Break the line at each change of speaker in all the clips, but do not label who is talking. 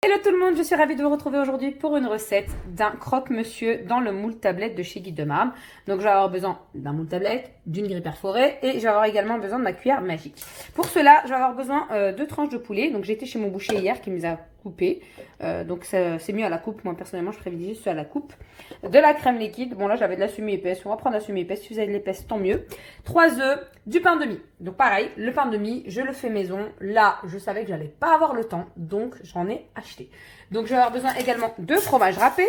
Hello tout le monde, je suis ravie de vous retrouver aujourd'hui pour une recette d'un croque-monsieur dans le moule tablette de chez Guy de Marne. Donc je vais avoir besoin d'un moule tablette, d'une grille perforée et je vais avoir également besoin de ma cuillère magique. Pour cela, je vais avoir besoin de tranches de poulet. Donc j'ai été chez mon boucher hier qui me les a coupées. Donc c'est mieux à la coupe, moi personnellement je privilégie ceux à la coupe. De la crème liquide, bon là j'avais de la semi-épaisse, on va prendre la semi-épaisse, si vous avez de l'épaisse tant mieux. 3 œufs, du pain de mie. Donc pareil, le pain de mie, je le fais maison. Là, je savais que j'allais pas avoir le temps, donc j'en ai acheté. Donc je vais avoir besoin également de fromage râpé.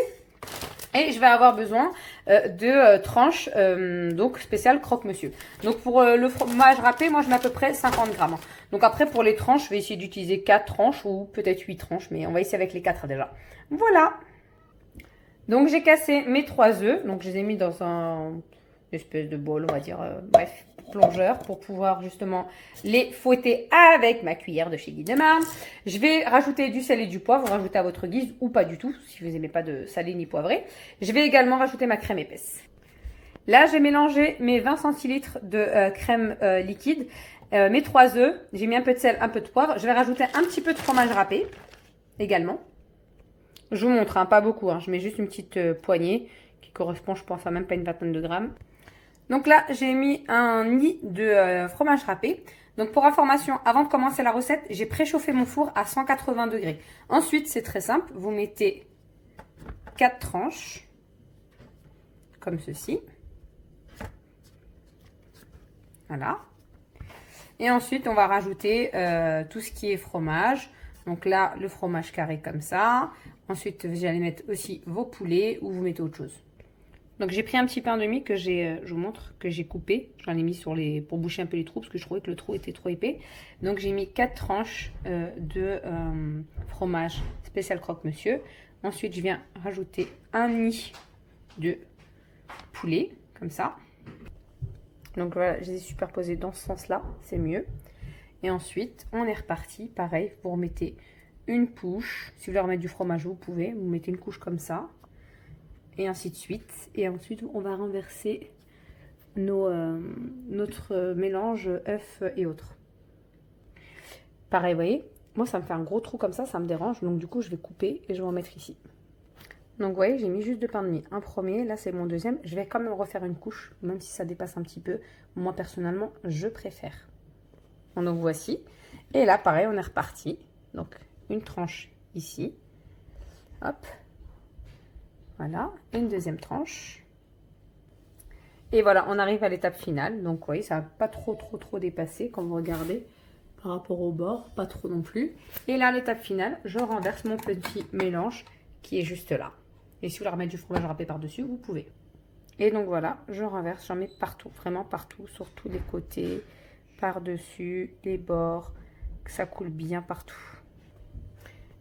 Et je vais avoir besoin de tranches donc spéciales croque-monsieur. Donc pour le fromage râpé, moi je mets à peu près 50 grammes. Donc après pour les tranches, je vais essayer d'utiliser 4 tranches ou peut-être 8 tranches. Mais on va essayer avec les 4 déjà. Voilà. Donc j'ai cassé mes 3 œufs. Donc je les ai mis dans une espèce de bol, on va dire. Bref, plongeur pour pouvoir justement les fouetter avec ma cuillère de chez Guy de Marne. Je vais rajouter du sel et du poivre, rajouter à votre guise ou pas du tout si vous n'aimez pas de salé ni poivré. Je vais également rajouter ma crème épaisse. Là, j'ai mélangé mes 20 centilitres de crème liquide, mes 3 œufs, j'ai mis un peu de sel, un peu de poivre. Je vais rajouter un petit peu de fromage râpé également. Je vous montre, hein, pas beaucoup, hein, je mets juste une petite poignée qui correspond, je pense, à même pas une vingtaine de grammes. Donc là, j'ai mis un nid de fromage râpé. Donc pour information, avant de commencer la recette, j'ai préchauffé mon four à 180 degrés. Ensuite, c'est très simple, vous mettez 4 tranches, comme ceci. Voilà. Et ensuite, on va rajouter tout ce qui est fromage. Donc là, le fromage carré comme ça. Ensuite, vous allez mettre aussi vos poulets ou vous mettez autre chose. Donc j'ai pris un petit pain de mie que je vous montre, que j'ai coupé. J'en ai mis pour boucher un peu les trous parce que je trouvais que le trou était trop épais. Donc j'ai mis 4 tranches de fromage spécial croque-monsieur. Ensuite je viens rajouter un nid de poulet, comme ça. Donc voilà, je les ai superposés dans ce sens-là, c'est mieux. Et ensuite on est reparti, pareil, vous remettez une couche. Si vous voulez remettre du fromage, vous pouvez, vous mettez une couche comme ça. Et ainsi de suite. Et ensuite, on va renverser notre mélange œufs et autres. Pareil, vous voyez, moi, ça me fait un gros trou comme ça me dérange. Donc, du coup, je vais couper et je vais en mettre ici. Donc, vous voyez, j'ai mis juste 2 pains de mie. Un premier, là, c'est mon deuxième. Je vais quand même refaire une couche, même si ça dépasse un petit peu. Moi, personnellement, je préfère. Donc, voici. Et là, pareil, on est reparti. Donc, une tranche ici. Hop. Voilà, une deuxième tranche. Et voilà, on arrive à l'étape finale. Donc, vous voyez, ça n'a pas trop dépassé quand vous regardez par rapport au bord, pas trop non plus. Et là, l'étape finale, je renverse mon petit mélange qui est juste là. Et si vous voulez remettre du fromage râpé par-dessus, vous pouvez. Et donc, voilà, je renverse, j'en mets partout, vraiment partout, sur tous les côtés, par-dessus, les bords, que ça coule bien partout.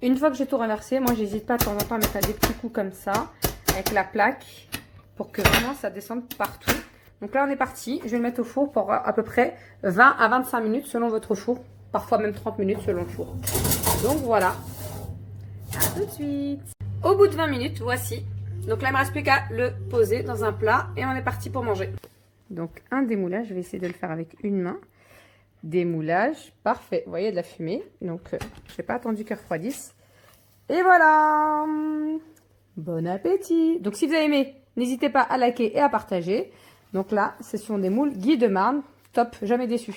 Une fois que j'ai tout renversé, moi, j'hésite pas de temps en temps à mettre des petits coups comme ça, avec la plaque, pour que vraiment ça descende partout. Donc là, on est parti. Je vais le mettre au four pour à peu près 20 à 25 minutes selon votre four. Parfois même 30 minutes selon le four. Donc voilà. À tout de suite. Au bout de 20 minutes, voici. Donc là, il ne me reste plus qu'à le poser dans un plat et on est parti pour manger. Donc un démoulage, je vais essayer de le faire avec une main. Démoulage, parfait. Vous voyez, de la fumée. Donc, je n'ai pas attendu qu'elle refroidisse. Et voilà. Bon appétit. Donc, si vous avez aimé, n'hésitez pas à liker et à partager. Donc là, ce sont des moules Guy de Marne. Top, jamais déçu.